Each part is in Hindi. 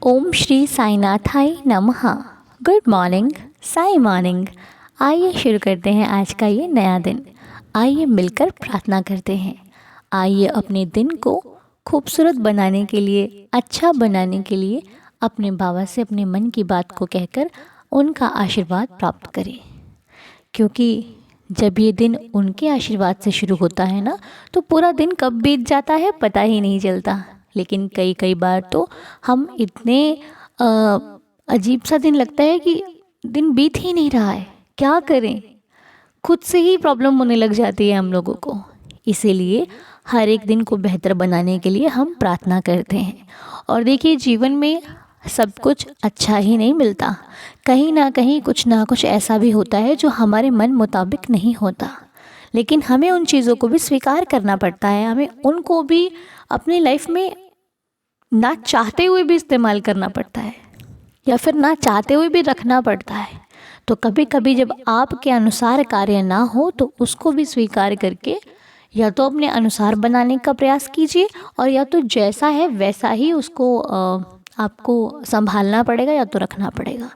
ओम श्री साईनाथाय नमः। Good morning, Sai morning. आइए शुरू करते हैं आज का ये नया दिन। आइए मिलकर प्रार्थना करते हैं। आइए अपने दिन को खूबसूरत बनाने के लिए, अच्छा बनाने के लिए अपने बाबा से अपने मन की बात को कहकर उनका आशीर्वाद प्राप्त करें। क्योंकि जब ये दिन उनके आशीर्वाद से शुरू होता है ना, तो पूरा दिन कब बीत जाता है पता ही नहीं चलता। लेकिन कई बार तो हम इतने अजीब सा दिन लगता है कि दिन बीत ही नहीं रहा है, क्या करें। खुद से ही प्रॉब्लम होने लग जाती है हम लोगों को। इसीलिए हर एक दिन को बेहतर बनाने के लिए हम प्रार्थना करते हैं। और देखिए, जीवन में सब कुछ अच्छा ही नहीं मिलता, कहीं ना कहीं कुछ ना कुछ ऐसा भी होता है जो हमारे मन मुताबिक नहीं होता। लेकिन हमें उन चीज़ों को भी स्वीकार करना पड़ता है, हमें उनको भी अपनी लाइफ में ना चाहते हुए भी इस्तेमाल करना पड़ता है, या फिर ना चाहते हुए भी रखना पड़ता है। तो कभी कभी जब आपके अनुसार कार्य ना हो तो उसको भी स्वीकार करके या तो अपने अनुसार बनाने का प्रयास कीजिए, और या तो जैसा है वैसा ही उसको आपको संभालना पड़ेगा या तो रखना पड़ेगा।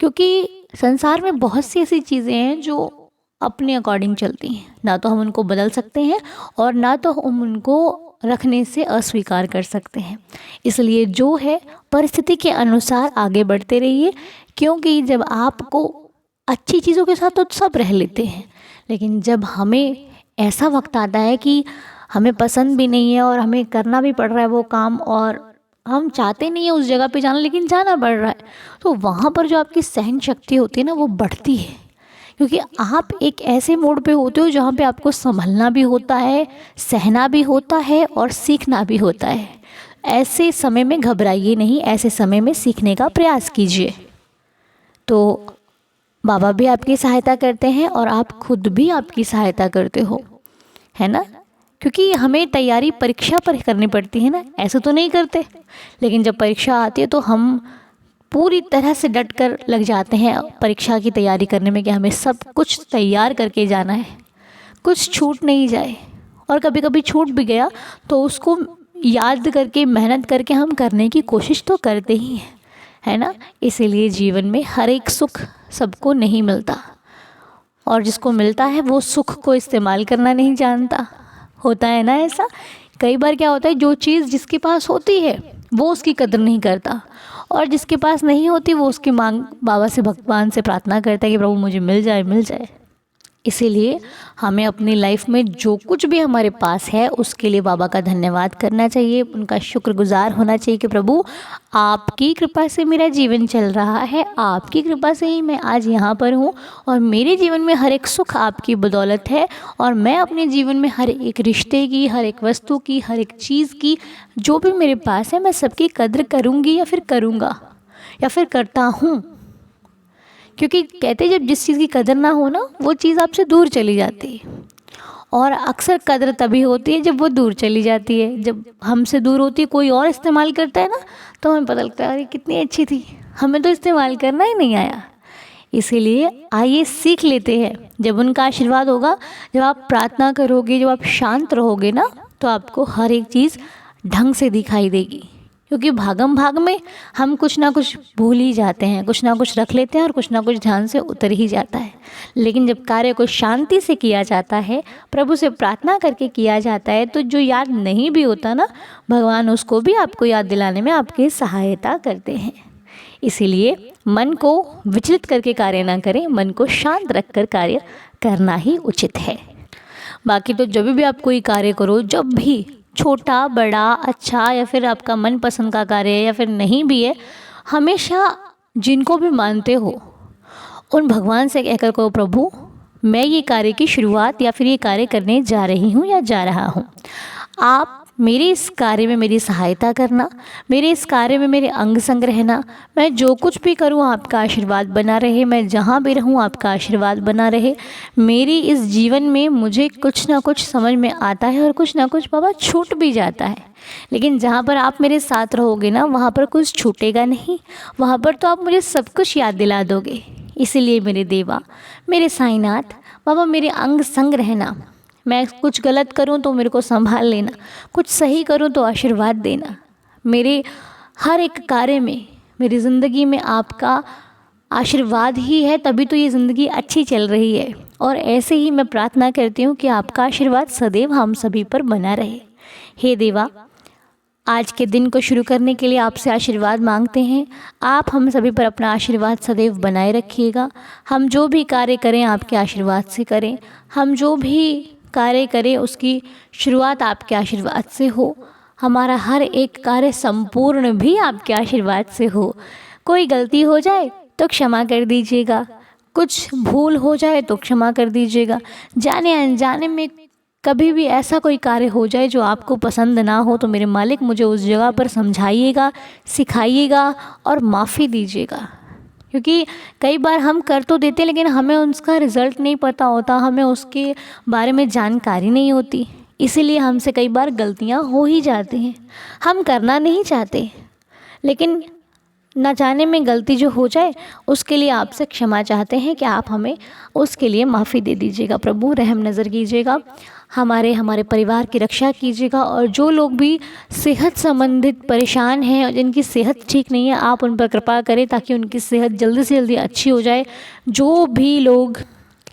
क्योंकि संसार में बहुत सी ऐसी चीज़ें हैं जो अपने अकॉर्डिंग चलती हैं, ना तो हम उनको बदल सकते हैं और ना तो हम उनको रखने से अस्वीकार कर सकते हैं। इसलिए जो है परिस्थिति के अनुसार आगे बढ़ते रहिए। क्योंकि जब आपको अच्छी चीज़ों के साथ तो सब रह लेते हैं, लेकिन जब हमें ऐसा वक्त आता है कि हमें पसंद भी नहीं है और हमें करना भी पड़ रहा है वो काम, और हम चाहते नहीं है उस जगह पे जाना लेकिन जाना पड़ रहा है, तो वहाँ पर जो आपकी सहन शक्ति होती है ना, वो बढ़ती है। क्योंकि आप एक ऐसे मोड़ पे होते हो जहाँ पे आपको संभलना भी होता है, सहना भी होता है और सीखना भी होता है। ऐसे समय में घबराइए नहीं, ऐसे समय में सीखने का प्रयास कीजिए। तो बाबा भी आपकी सहायता करते हैं और आप खुद भी आपकी सहायता करते हो, है ना। क्योंकि हमें तैयारी परीक्षा पर करनी पड़ती है ना, ऐसे तो नहीं करते। लेकिन जब परीक्षा आती है तो हम पूरी तरह से डट कर लग जाते हैं परीक्षा की तैयारी करने में कि हमें सब कुछ तैयार करके जाना है, कुछ छूट नहीं जाए। और कभी कभी छूट भी गया तो उसको याद करके, मेहनत करके हम करने की कोशिश तो करते ही हैं, है ना। इसीलिए जीवन में हर एक सुख सबको नहीं मिलता, और जिसको मिलता है वो सुख को इस्तेमाल करना नहीं जानता। होता है ना ऐसा। कई बार क्या होता है, जो चीज़ जिसके पास होती है वो उसकी कदर नहीं करता, और जिसके पास नहीं होती वो उसकी मांग बाबा से, भगवान से प्रार्थना करता है कि प्रभु मुझे मिल जाए मिल जाए। इसीलिए हमें अपनी लाइफ में जो कुछ भी हमारे पास है उसके लिए बाबा का धन्यवाद करना चाहिए, उनका शुक्रगुजार होना चाहिए कि प्रभु आपकी कृपा से मेरा जीवन चल रहा है, आपकी कृपा से ही मैं आज यहाँ पर हूँ, और मेरे जीवन में हर एक सुख आपकी बदौलत है। और मैं अपने जीवन में हर एक रिश्ते की, हर एक वस्तु की, हर एक चीज़ की, जो भी मेरे पास है, मैं सबकी कद्र करूँगी या फिर करूँगा या फिर करता हूँ। क्योंकि कहते जब जिस चीज़ की कदर ना हो ना, वो चीज़ आपसे दूर चली जाती है। और अक्सर कदर तभी होती है जब वो दूर चली जाती है। जब हमसे दूर होती है, कोई और इस्तेमाल करता है ना, तो हमें पता लगता है अरे कितनी अच्छी थी, हमें तो इस्तेमाल करना ही नहीं आया। इसीलिए आइए सीख लेते हैं। जब उनका आशीर्वाद होगा, जब आप प्रार्थना करोगे, जब आप शांत रहोगे ना, तो आपको हर एक चीज़ ढंग से दिखाई देगी। क्योंकि भागम भाग में हम कुछ ना कुछ भूल ही जाते हैं, कुछ ना कुछ रख लेते हैं और कुछ ना कुछ ध्यान से उतर ही जाता है। लेकिन जब कार्य को शांति से किया जाता है, प्रभु से प्रार्थना करके किया जाता है, तो जो याद नहीं भी होता ना, भगवान उसको भी आपको याद दिलाने में आपकी सहायता करते हैं। इसीलिए मन को विचलित करके कार्य ना करें, मन को शांत रखकर कार्य करना ही उचित है। बाकी तो जब भी आप कोई कार्य करो, जब भी छोटा बड़ा, अच्छा या फिर आपका मनपसंद का कार्य है या फिर नहीं भी है, हमेशा जिनको भी मानते हो उन भगवान से कहकर कहो प्रभु मैं ये कार्य की शुरुआत या फिर ये कार्य करने जा रही हूँ या जा रहा हूँ, आप मेरे इस कार्य में मेरी सहायता करना, मेरे इस कार्य में मेरे अंग संग रहना। मैं जो कुछ भी करूँ आपका आशीर्वाद बना रहे, मैं जहाँ भी रहूँ आपका आशीर्वाद बना रहे। मेरी इस जीवन में मुझे कुछ ना कुछ समझ में आता है और कुछ ना कुछ बाबा छूट भी जाता है, लेकिन जहाँ पर आप मेरे साथ रहोगे ना, वहाँ पर कुछ छूटेगा नहीं, वहाँ पर तो आप मुझे सब कुछ याद दिला दोगे। इसीलिए मेरे देवा, मेरे साईनाथ बाबा, मेरे अंग संग रहना। मैं कुछ गलत करूं तो मेरे को संभाल लेना, कुछ सही करूं तो आशीर्वाद देना। मेरे हर एक कार्य में मेरी ज़िंदगी में आपका आशीर्वाद ही है, तभी तो ये ज़िंदगी अच्छी चल रही है। और ऐसे ही मैं प्रार्थना करती हूँ कि आपका आशीर्वाद सदैव हम सभी पर बना रहे। हे देवा, आज के दिन को शुरू करने के लिए आपसे आशीर्वाद मांगते हैं। आप हम सभी पर अपना आशीर्वाद सदैव बनाए रखिएगा। हम जो भी कार्य करें आपके आशीर्वाद से करें। हम जो भी कार्य करें उसकी शुरुआत आपके आशीर्वाद से हो। हमारा हर एक कार्य संपूर्ण भी आपके आशीर्वाद से हो। कोई गलती हो जाए तो क्षमा कर दीजिएगा, कुछ भूल हो जाए तो क्षमा कर दीजिएगा। जाने अनजाने में कभी भी ऐसा कोई कार्य हो जाए जो आपको पसंद ना हो तो मेरे मालिक मुझे उस जगह पर समझाइएगा, सिखाइएगा और माफ़ी दीजिएगा। क्योंकि कई बार हम कर तो देते लेकिन हमें उसका रिज़ल्ट नहीं पता होता, हमें उसके बारे में जानकारी नहीं होती, इसीलिए हमसे कई बार गलतियां हो ही जाती हैं। हम करना नहीं चाहते लेकिन न जाने में गलती जो हो जाए उसके लिए आपसे क्षमा चाहते हैं कि आप हमें उसके लिए माफ़ी दे दीजिएगा। प्रभु रहम नज़र कीजिएगा, हमारे परिवार की रक्षा कीजिएगा। और जो लोग भी सेहत संबंधित परेशान हैं और जिनकी सेहत ठीक नहीं है, आप उन पर कृपा करें ताकि उनकी सेहत जल्दी से जल्दी अच्छी हो जाए। जो भी लोग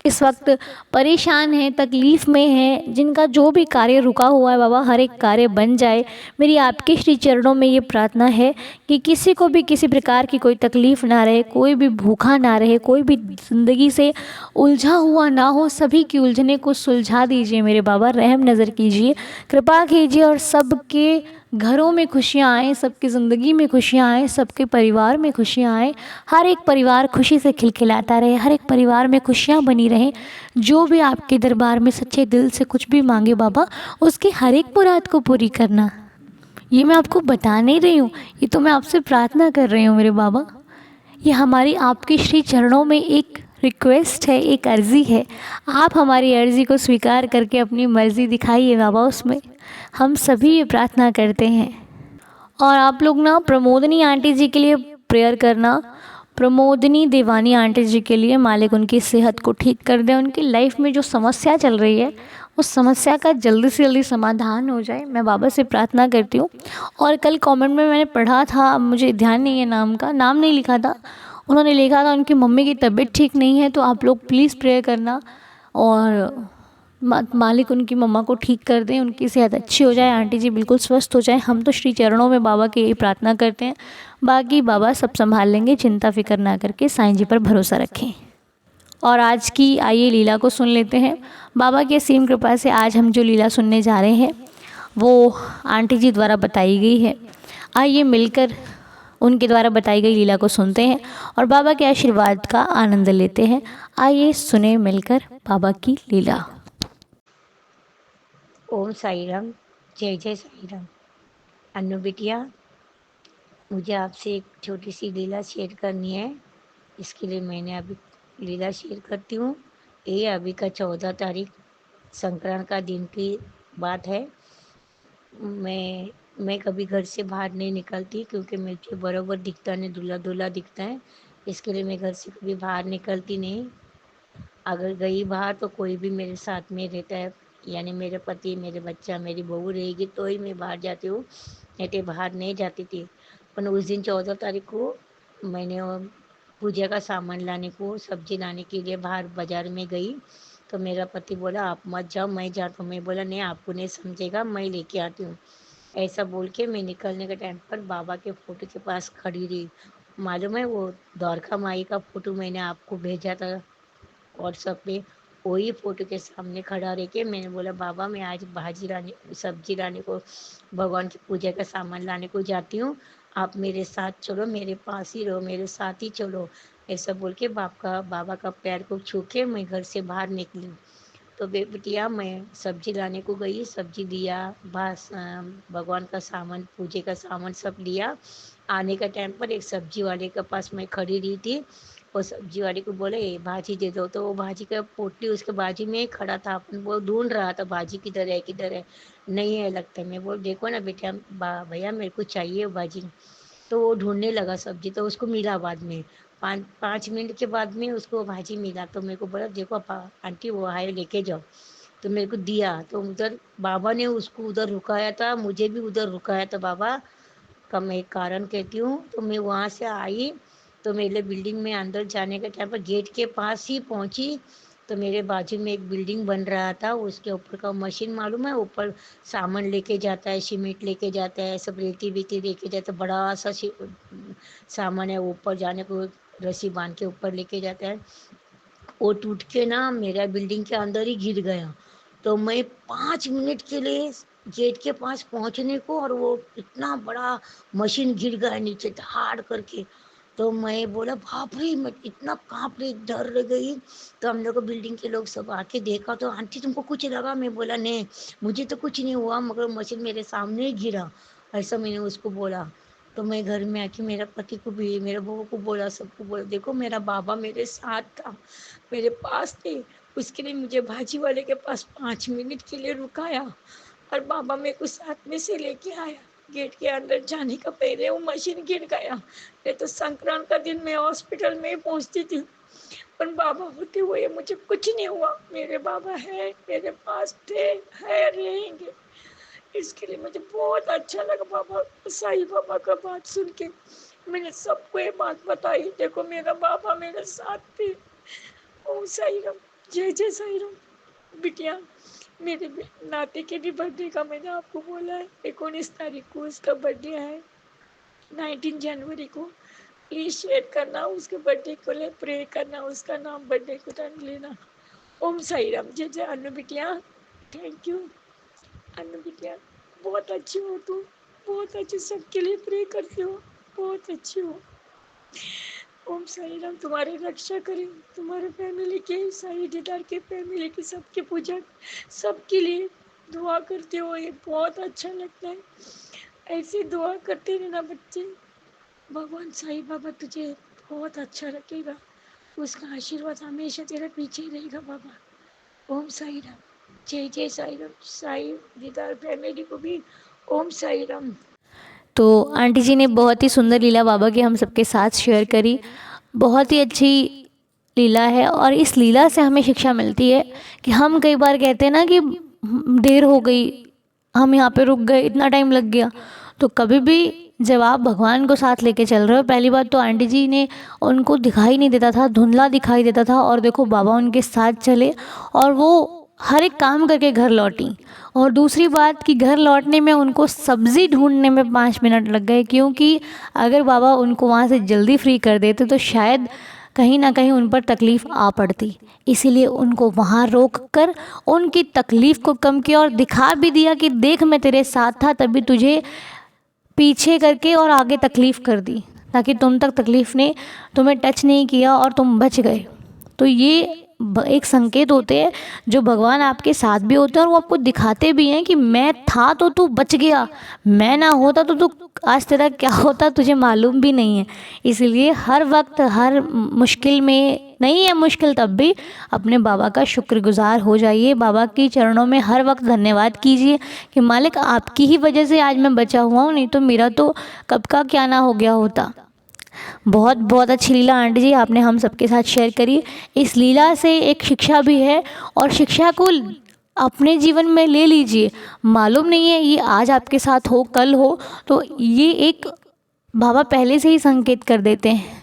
इस वक्त परेशान हैं, तकलीफ़ में हैं, जिनका जो भी कार्य रुका हुआ है बाबा, हर एक कार्य बन जाए। मेरी आपके श्री चरणों में ये प्रार्थना है कि किसी को भी किसी प्रकार की कोई तकलीफ़ ना रहे, कोई भी भूखा ना रहे, कोई भी ज़िंदगी से उलझा हुआ ना हो। सभी की उलझने को सुलझा दीजिए मेरे बाबा, रहम नज़र कीजिए, कृपा कीजिए और सबके घरों में खुशियाँ आएँ, सबकी ज़िंदगी में खुशियाँ आएँ, सबके परिवार में खुशियाँ आएँ। हर एक परिवार खुशी से खिलखिलाता रहे, हर एक परिवार में खुशियाँ बनी रहें। जो भी आपके दरबार में सच्चे दिल से कुछ भी मांगे बाबा, उसकी हर एक मुराद को पूरी करना। ये मैं आपको बता नहीं रही हूँ, ये तो मैं आपसे प्रार्थना कर रही हूँ मेरे बाबा। ये हमारी आपके श्री चरणों में एक रिक्वेस्ट है, एक अर्ज़ी है। आप हमारी अर्ज़ी को स्वीकार करके अपनी मर्ज़ी दिखाइए बाबा, उसमें हम सभी ये प्रार्थना करते हैं। और आप लोग ना प्रमोदनी आंटी जी के लिए प्रेयर करना। प्रमोदनी देवानी आंटी जी के लिए मालिक उनकी सेहत को ठीक कर दे, उनकी लाइफ में जो समस्या चल रही है उस समस्या का जल्दी से जल्दी समाधान हो जाए, मैं बाबा से प्रार्थना करती हूँ। और कल कमेंट में मैंने पढ़ा था, अब मुझे ध्यान नहीं है नाम का, नाम नहीं लिखा था, उन्होंने लिखा था उनकी मम्मी की तबीयत ठीक नहीं है, तो आप लोग प्लीज़ प्रेयर करना और मालिक उनकी मम्मा को ठीक कर दें, उनकी सेहत अच्छी हो जाए, आंटी जी बिल्कुल स्वस्थ हो जाए। हम तो श्री चरणों में बाबा की यही प्रार्थना करते हैं, बाकी बाबा सब संभाल लेंगे, चिंता फिक्र ना करके साईं जी पर भरोसा रखें। और आज की आइए लीला को सुन लेते हैं। बाबा की असीम कृपा से आज हम जो लीला सुनने जा रहे हैं वो आंटी जी द्वारा बताई गई है। आइए मिलकर उनके द्वारा बताई गई लीला को सुनते हैं और बाबा के आशीर्वाद का आनंद लेते हैं। आइए सुने मिलकर बाबा की लीला। ओम साई राम, जय जय साई राम। अन्नू बिटिया, मुझे आपसे एक छोटी सी लीला शेयर करनी है, इसके लिए मैंने अभी लीला शेयर करती हूँ। ये अभी का 14 तारीख संक्रांत का दिन की बात है। मैं कभी घर से बाहर नहीं निकलती क्योंकि मुझे बराबर दिखता नहीं, दूल्हा दूल्हा दिखता है, इसके लिए मैं घर से कभी बाहर निकलती नहीं। अगर गई बाहर तो कोई भी मेरे साथ में रहता है, यानी मेरे पति, मेरे बच्चा, मेरी बहू रहेगी तो ही मैं बाहर जाती हूँ, नहीं तो बाहर नहीं जाती थी। पर उस दिन 14 तारीख को मैंने पूजा का सामान लाने को, सब्जी लाने के लिए बाहर बाजार में गई, तो मेरा पति बोला आप मत जाओ, मैं जाता हूँ। मैं बोला नहीं, आपको नहीं समझेगा, मैं लेके आती हूँ। ऐसा बोल के मैं निकलने के टाइम पर बाबा के फ़ोटो के पास खड़ी रही। मालूम है, वो द्वारका माई का फ़ोटो मैंने आपको भेजा था व्हाट्सएप पे, वही फ़ोटो के सामने खड़ा रह के मैंने बोला बाबा मैं आज भाजी लाने, सब्जी लाने को, भगवान की पूजा का सामान लाने को जाती हूँ, आप मेरे साथ चलो, मेरे पास ही रहो, मेरे साथ ही चलो। ऐसा बोल के बाबा का पैर को छू के मैं घर से बाहर निकली। तो बिटिया मैं सब्जी लाने को गई, सब्जी लिया, बस भगवान का सामान, पूजे का सामान सब लिया। आने का टाइम पर एक सब्जी वाले के पास मैं खड़ी रही थी। वो सब्जी वाले को बोले भाजी दे दो, तो वो भाजी का पोटली उसके बाजू में ही खड़ा था, अपन वो ढूंढ रहा था भाजी किधर है किधर है, नहीं है लगता है। मैं बोल देखो ना बेटा, भैया मेरे को चाहिए वो भाजी। तो वो ढूंढने लगा सब्जी, तो उसको मिला बाद में, 5 मिनट के बाद में उसको भाजी मिला। तो मेरे को बोला देखो आंटी वो है, लेके जाओ। तो मेरे को दिया, तो उधर बाबा ने उसको उधर रुकाया था, मुझे भी उधर रुकाया था बाबा। का मैं एक कारण कहती हूँ। तो मैं वहाँ से आई, तो मेरे बिल्डिंग में अंदर जाने के टाइम पर गेट के पास ही पहुँची, तो मेरे बाजू में एक बिल्डिंग बन रहा था, उसके ऊपर का मशीन मालूम है, ऊपर सामान लेके जाता है, सीमेंट लेके जाता है, सब रेती वेती लेके जाता है, बड़ा सा सामान है, ऊपर जाने को रस्सी बांध के ऊपर लेके जाता है। वो टूट के ना मेरा बिल्डिंग के अंदर ही गिर गया। तो मैं 5 मिनट के लिए गेट के पास पहुंचने को, और वो इतना बड़ा मशीन गिर गया नीचे धाड़ करके। तो मैं बोला बाप रे, मैं इतना कांप रही, डर रह गई। तो हम लोग बिल्डिंग के लोग सब आके देखा, तो आंटी तुमको कुछ लगा? मैं बोला नहीं, मुझे तो कुछ नहीं हुआ, मगर मशीन मेरे सामने ही गिरा, ऐसा मैंने उसको बोला। तो मैं घर में आके मेरा पति को भी, मेरे बहू को बोला, सबको बोला, देखो मेरा बाबा मेरे साथ था, मेरे पास थे। उसके लिए मुझे भाजी वाले के पास 5 मिनट के लिए रुकाया, और बाबा मेरे को साथ में से लेके आया। गेट के अंदर जाने का पहले वो मशीन गिर गया, नहीं तो संक्रांत का दिन मैं हॉस्पिटल में ही पहुंचती थी। पर बाबा होते हुए मुझे कुछ नहीं हुआ। मेरे बाबा है, मेरे पास थे, है, रहेंगे। इसके लिए मुझे बहुत अच्छा लगा बाबा, साईं बाबा का बात सुन के। मैंने सबको ये बात बताई, देखो मेरा बाबा मेरे साथ थे। ओम साई राम, जय जय साई राम। बिटिया, मेरे नाते के भी बर्थडे का मैंने आपको बोला है, 19 तारीख को उसका बर्थडे है, 19 जनवरी को। प्लीज शेयर करना, उसके बर्थडे को ले प्रे करना, उसका नाम बर्थडे को टाइम लेना। ओम साई राम, जय जय। अनु बिटिया, थैंक यू। अनु बिटिया, बहुत अच्छी हो तुम, बहुत अच्छी, सबके लिए प्रे करती हो, बहुत अच्छी हो। ओम साई राम तुम्हारी रक्षा करें, तुम्हारे फैमिली के, साई दीदार के फैमिली की, सबकी पूजा, सबके लिए दुआ करते हो, ये बहुत अच्छा लगता है। ऐसे दुआ करते रहना बच्चे। भगवान साईं बाबा तुझे बहुत अच्छा रखेगा, उसका आशीर्वाद हमेशा तेरे पीछे ही रहेगा बाबा। ओम साई राम, जय जय साई राम। साई दीदार फैमिली को भी ओम साई राम। तो आंटी जी ने बहुत ही सुंदर लीला बाबा की हम सबके साथ शेयर करी। बहुत ही अच्छी लीला है, और इस लीला से हमें शिक्षा मिलती है कि हम कई बार कहते हैं ना कि देर हो गई, हम यहाँ पे रुक गए, इतना टाइम लग गया। तो कभी भी जब आप भगवान को साथ लेके चल रहे हो, पहली बात तो आंटी जी ने, उनको दिखाई नहीं देता था, धुंधला दिखाई देता था, और देखो बाबा उनके साथ चले और वो हर एक काम करके घर लौटी। और दूसरी बात कि घर लौटने में उनको सब्ज़ी ढूंढने में 5 मिनट लग गए, क्योंकि अगर बाबा उनको वहाँ से जल्दी फ्री कर देते तो शायद कहीं ना कहीं उन पर तकलीफ़ आ पड़ती। इसीलिए उनको वहाँ रोक कर उनकी तकलीफ़ को कम किया और दिखा भी दिया कि देख मैं तेरे साथ था, तभी तुझे पीछे करके और आगे तकलीफ़ कर दी, ताकि तुम तक तकलीफ़ ने तुम्हें टच नहीं किया और तुम बच गए। तो ये एक संकेत होते हैं जो भगवान आपके साथ भी होते हैं, और वो आपको दिखाते भी हैं कि मैं था तो तू बच गया, मैं ना होता तो तू आज तेरा क्या होता तुझे मालूम भी नहीं है। इसलिए हर वक्त, हर मुश्किल में, नहीं है मुश्किल तब भी अपने बाबा का शुक्रगुजार हो जाइए, बाबा के चरणों में हर वक्त धन्यवाद कीजिए कि मालिक आपकी ही वजह से आज मैं बचा हुआ हूँ, नहीं तो मेरा तो कब का क्या ना हो गया होता। बहुत बहुत अच्छी लीला आंटी जी आपने हम सबके साथ शेयर करी। इस लीला से एक शिक्षा भी है, और शिक्षा को अपने जीवन में ले लीजिए। मालूम नहीं है ये आज आपके साथ हो, कल हो, तो ये एक बाबा पहले से ही संकेत कर देते हैं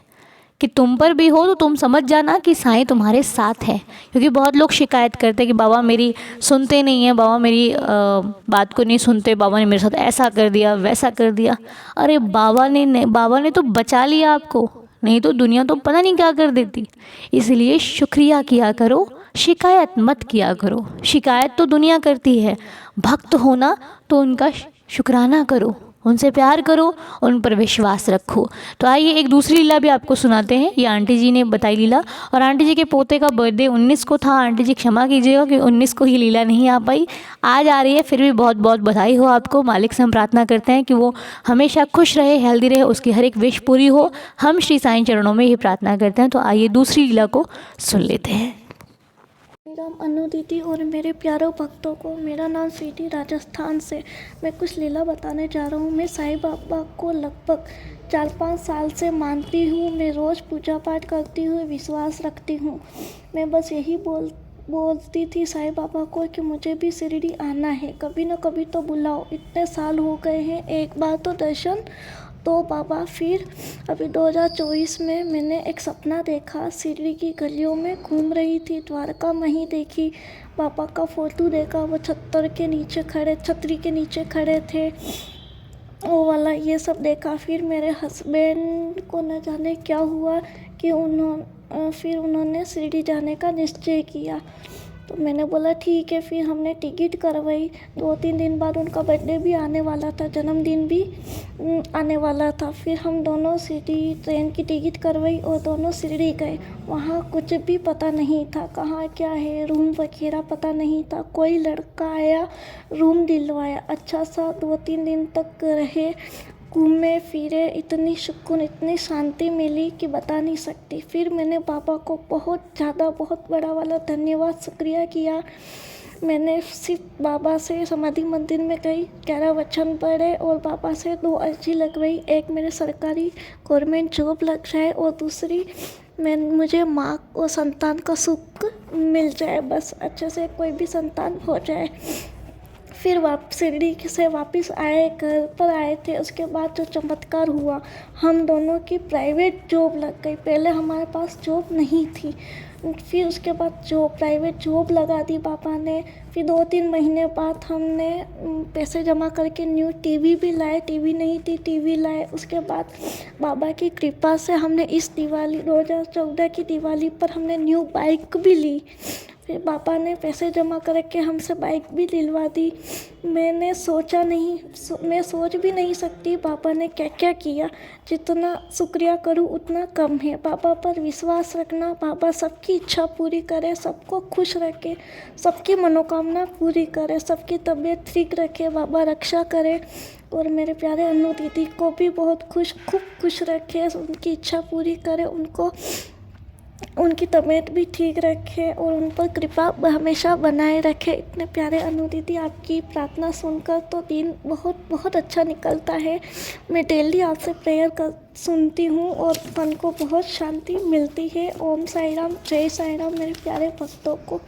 कि तुम पर भी हो तो तुम समझ जाना कि साईं तुम्हारे साथ है। क्योंकि बहुत लोग शिकायत करते हैं कि बाबा मेरी सुनते नहीं हैं, बाबा मेरी बात को नहीं सुनते, बाबा ने मेरे साथ ऐसा कर दिया, वैसा कर दिया। अरे बाबा ने तो बचा लिया आपको, नहीं तो दुनिया तो पता नहीं क्या कर देती। इसलिए शुक्रिया किया करो, शिकायत मत किया करो। शिकायत तो दुनिया करती है, भक्त होना तो उनका शुक्राना करो, उनसे प्यार करो, उन पर विश्वास रखो। तो आइए एक दूसरी लीला भी आपको सुनाते हैं। ये आंटी जी ने बताई लीला, और आंटी जी के पोते का बर्थडे 19 को था। आंटी जी क्षमा कीजिएगा कि 19 को ही लीला नहीं आ पाई, आज आ रही है। फिर भी बहुत बहुत बधाई हो आपको। मालिक से हम प्रार्थना करते हैं कि वो हमेशा खुश रहे, हेल्दी रहे, उसकी हर एक विश पूरी हो। हम श्री साईं चरणों में ये प्रार्थना करते हैं। तो आइए दूसरी लीला को सुन लेते हैं। राम, अनु दीदी और मेरे प्यारों भक्तों को, मेरा नाम स्वीटी राजस्थान से। मैं कुछ लीला बताने जा रहा हूँ। मैं साईं बाबा को लगभग 4-5 साल से मानती हूँ। मैं रोज़ पूजा पाठ करती हूँ, विश्वास रखती हूँ। मैं बस यही बोलती थी साईं बाबा को कि मुझे भी शिरडी आना है, कभी ना कभी तो बुलाओ, इतने साल हो गए हैं, एक बार तो दर्शन दो बाबा। फिर अभी 2024 में मैंने एक सपना देखा, शिरडी की गलियों में घूम रही थी, द्वारका माही देखी, बाबा का फ़ोटो देखा, वो छतरी के नीचे खड़े थे, वो वाला ये सब देखा। फिर मेरे हस्बैंड को न जाने क्या हुआ कि फिर उन्होंने शिरडी जाने का निश्चय किया। तो मैंने बोला ठीक है। फिर हमने टिकट करवाई। 2-3 दिन बाद उनका बर्थडे भी आने वाला था, जन्मदिन भी आने वाला था। फिर हम दोनों शिरडी ट्रेन की टिकट करवाई और दोनों शिरडी गए। वहाँ कुछ भी पता नहीं था, कहाँ क्या है, रूम वगैरह पता नहीं था। कोई लड़का आया, रूम दिलवाया, अच्छा सा 2-3 दिन तक रहे, घूमे फिरे, इतनी सुकून, इतनी शांति मिली कि बता नहीं सकती। फिर मैंने बाबा को बहुत बड़ा वाला धन्यवाद शुक्रिया किया। मैंने सिर्फ बाबा से समाधि मंदिर में गई, 11 वचन पढ़े और बाबा से 2 अर्जी लगवाई। एक मेरे सरकारी गवर्नमेंट जॉब लग जाए और दूसरी मुझे माँ और संतान का सुख मिल जाए, बस अच्छे से कोई भी संतान हो जाए। फिर शिरडी से वापस आए, घर पर आए थे। उसके बाद जो चमत्कार हुआ, हम दोनों की प्राइवेट जॉब लग गई। पहले हमारे पास जॉब नहीं थी, फिर उसके बाद प्राइवेट जॉब लगा दी बाबा ने। फिर 2-3 महीने बाद हमने पैसे जमा करके न्यू टीवी भी लाए, टीवी नहीं थी टीवी लाए। उसके बाद बाबा की कृपा से हमने इस दिवाली 2014 की दिवाली पर हमने न्यू बाइक भी ली। फिर पापा ने पैसे जमा करके हमसे बाइक भी दिलवा दी। मैं सोच भी नहीं सकती पापा ने क्या क्या किया। जितना शुक्रिया करूँ उतना कम है। पापा पर विश्वास रखना, पापा सबकी इच्छा पूरी करे, सबको खुश रखे, सबकी मनोकामना पूरी करे, सबकी तबीयत ठीक रखे, बाबा रक्षा करे। और मेरे प्यारे अनु दीदी को भी बहुत खूब खुश रखे, उनकी इच्छा पूरी करे, उनकी तबीयत भी ठीक रखे और उन पर कृपा हमेशा बनाए रखे। इतने प्यारे अनु दीदी, आपकी प्रार्थना सुनकर तो दिन बहुत अच्छा निकलता है। मैं डेली आपसे प्रेयर सुनती हूँ और मन को बहुत शांति मिलती है। ओम साई राम, जय साई राम मेरे प्यारे भक्तों को।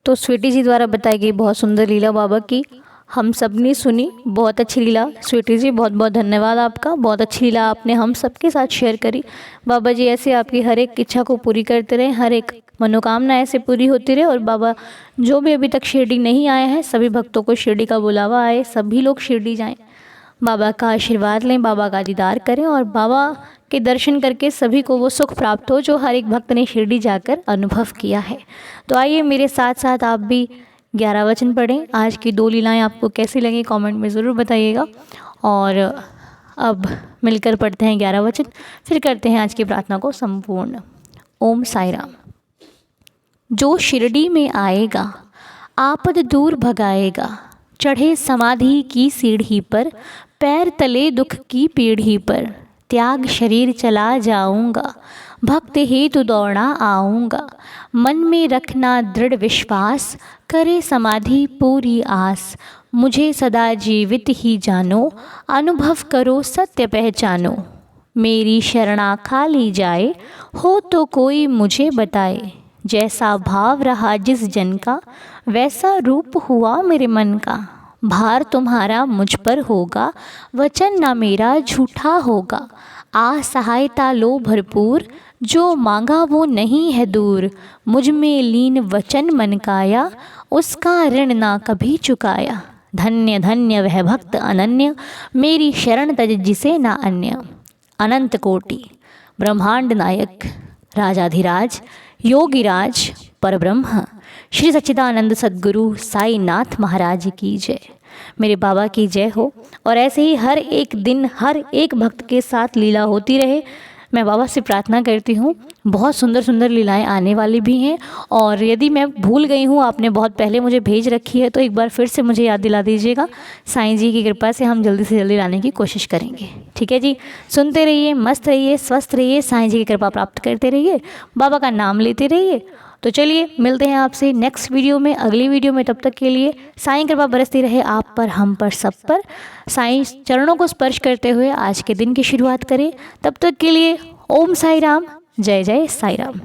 तो स्वीटी जी द्वारा बताई गई बहुत सुंदर लीला बाबा की हम सब ने सुनी। बहुत अच्छी लीला स्वीटी जी, बहुत बहुत धन्यवाद आपका। बहुत अच्छी लीला आपने हम सबके साथ शेयर करी। बाबा जी ऐसे आपकी हर एक इच्छा को पूरी करते रहे, हर एक मनोकामना ऐसे पूरी होती रहे। और बाबा जो भी अभी तक शिरडी नहीं आए हैं, सभी भक्तों को शिरडी का बुलावा आए, सभी लोग शिरडी जाएं, बाबा का आशीर्वाद लें, बाबा का दीदार करें और बाबा के दर्शन करके सभी को वो सुख प्राप्त हो जो हर एक भक्त ने शिरडी जाकर अनुभव किया है। तो आइए मेरे साथ साथ आप भी 11 वचन पढ़ें। आज की 2 लीलाएं आपको कैसी लगी कमेंट में ज़रूर बताइएगा। और अब मिलकर पढ़ते हैं 11 वचन, फिर करते हैं आज की प्रार्थना को संपूर्ण। ओम साई राम। जो शिरडी में आएगा आपद दूर भगाएगा, चढ़े समाधि की सीढ़ी पर, पैर तले दुख की पीढ़ी पर, त्याग शरीर चला जाऊंगा, भक्त हेतु दौड़ा आऊँगा, मन में रखना दृढ़ विश्वास, करे समाधि पूरी आस, मुझे सदा जीवित ही जानो, अनुभव करो सत्य पहचानो, मेरी शरणा खा ली जाए, हो तो कोई मुझे बताए, जैसा भाव रहा जिस जन का, वैसा रूप हुआ मेरे मन का, भार तुम्हारा मुझ पर होगा, वचन ना मेरा झूठा होगा, आ सहायता लो भरपूर, जो मांगा वो नहीं है दूर, मुझ में लीन वचन मन काया, उसका ऋण ना कभी चुकाया, धन्य धन्य वह भक्त अनन्य, मेरी शरण तज जिसे ना अन्य, अनंत कोटि ब्रह्मांड नायक राजाधिराज योगिराज परब्रह्म श्री सच्चिदानंद सद्गुरु साई नाथ महाराज की जय। मेरे बाबा की जय हो। और ऐसे ही हर एक दिन हर एक भक्त के साथ लीला होती रहे, मैं बाबा से प्रार्थना करती हूँ। बहुत सुंदर सुंदर लीलाएं आने वाली भी हैं और यदि मैं भूल गई हूँ, आपने बहुत पहले मुझे भेज रखी है, तो एक बार फिर से मुझे याद दिला दीजिएगा। साईं जी की कृपा से हम जल्दी से जल्दी लाने की कोशिश करेंगे। ठीक है जी, सुनते रहिए, मस्त रहिए, स्वस्थ रहिए, साईं जी की कृपा प्राप्त करते रहिए, बाबा का नाम लेते रहिए। तो चलिए मिलते हैं आपसे नेक्स्ट वीडियो में, अगली वीडियो में। तब तक के लिए साईं कृपा बरसती रहे आप पर, हम पर, सब पर। साईं चरणों को स्पर्श करते हुए आज के दिन की शुरुआत करें। तब तक के लिए ओम साई राम, जय जय साई राम।